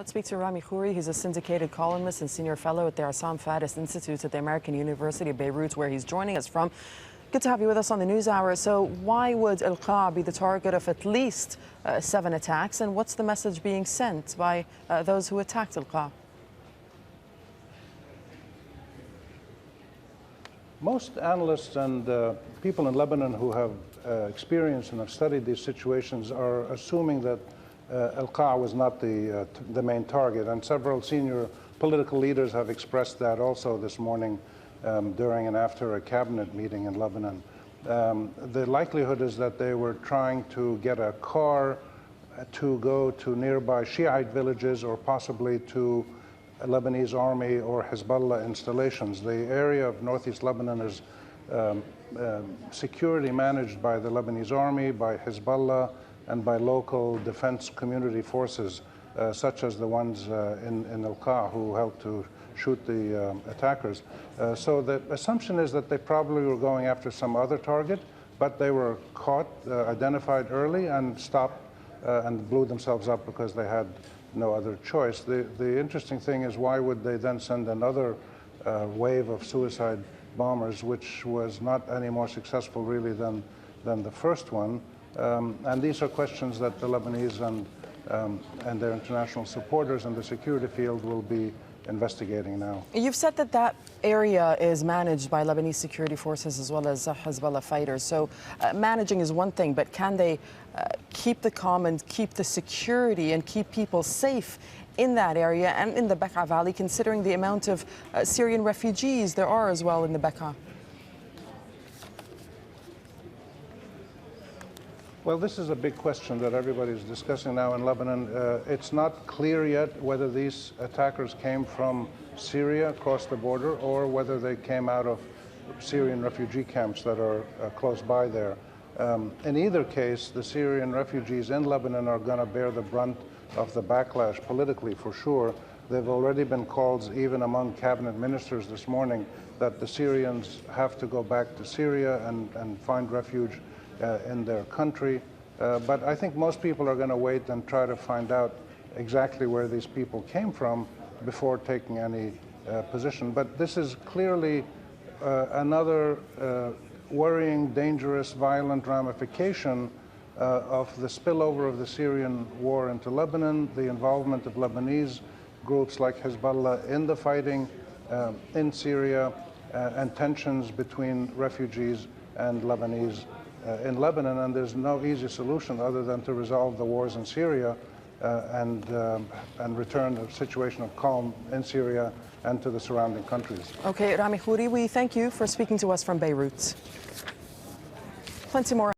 Let's speak to Rami Khouri. He's a syndicated columnist and senior fellow at the Assam Faddis Institute at the American University of Beirut, where he's joining us from. Good to have you with us on the News Hour. So why would Al-Qaa be the target of at least 7 attacks? And what's the message being sent by those who attacked Al-Qaa? Most analysts and people in Lebanon who have experienced and have studied these situations are assuming that Al-Qaa was not the main target, and several senior political leaders have expressed that also this morning during and after a cabinet meeting in Lebanon. The likelihood is that they were trying to get a car to go to nearby Shiite villages or possibly to a Lebanese army or Hezbollah installations. The area of northeast Lebanon is security managed by the Lebanese army, by Hezbollah, and by local defense community forces, such as the ones in Al-Qaa who helped to shoot the attackers. So the assumption is that they probably were going after some other target, but they were caught, identified early, and stopped and blew themselves up because they had no other choice. The interesting thing is, why would they then send another wave of suicide bombers, which was not any more successful really than the first one? And these are questions that the Lebanese and their international supporters in the security field will be investigating now. You've said that that area is managed by Lebanese security forces as well as Hezbollah fighters. So managing is one thing, but can they keep the calm and keep the security and keep people safe in that area and in the Bekaa Valley, considering the amount of Syrian refugees there are as well in the Bekaa? Well, this is a big question that everybody's discussing now in Lebanon. It's not clear yet whether these attackers came from Syria across the border or whether they came out of Syrian refugee camps that are close by there. In either case, the Syrian refugees in Lebanon are going to bear the brunt of the backlash politically, for sure. There have already been calls, even among cabinet ministers this morning, that the Syrians have to go back to Syria and find refuge in their country. But I think most people are going to wait and try to find out exactly where these people came from before taking any position. But this is clearly another worrying, dangerous, violent ramification of the spillover of the Syrian war into Lebanon, the involvement of Lebanese groups like Hezbollah in the fighting in Syria, and tensions between refugees and Lebanese in Lebanon. And there's no easy solution other than to resolve the wars in Syria and return a situation of calm in Syria and to the surrounding countries. Okay, Rami Khouri, we thank you for speaking to us from Beirut. Plenty more.